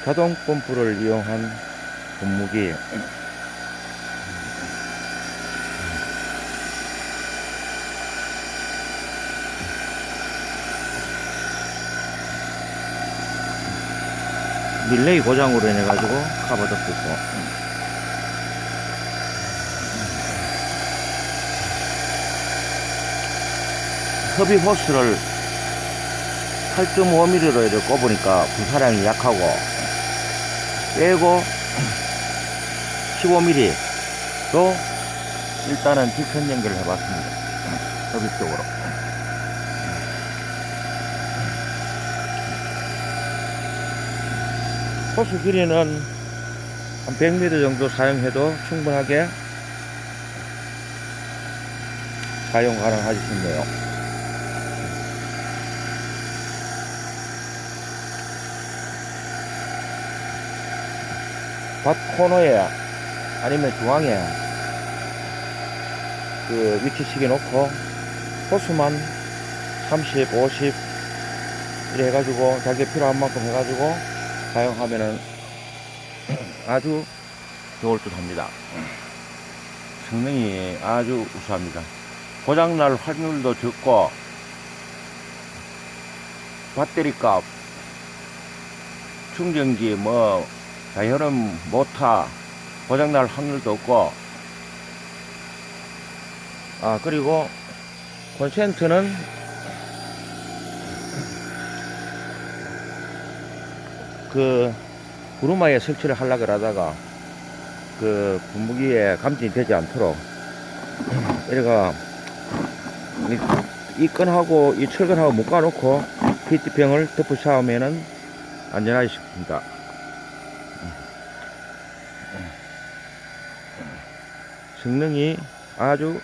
자동 펌프를 이용한 분무기. 릴레이 고장으로 인해 가지고 커버 덮고 있고, 흡입 호스를 8.5mm로 이렇게 꼽으니까 불사량이 약하고, 빼고 15mm로 일단은 뒷선 연결을 해봤습니다. 흡입 쪽으로. 호스 길이는 한 100m 정도 사용해도 충분하게 사용 가능하지 싶네요. 밭 코너에 아니면 중앙에 그 위치시계 놓고 호스만 30, 50 이래 해가지고 자기 필요한 만큼 해가지고 사용하면은 아주 좋을 듯 합니다. 성능이 아주 우수합니다. 고장날 확률도 적고, 배터리 값, 충전기 뭐 다이얼음 모터 고장날 확률도 없고, 그리고 콘센트는 그 구루마에 설치를 하려고 하다가 그 분무기에 감진이 되지 않도록 이래가 이 끈하고 이 철근하고 묶어 놓고 PT병을 덮어 씌우면은 안전하게 싶습니다. 성능이 아주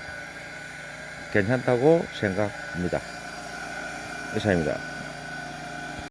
괜찮다고 생각합니다. 이상입니다.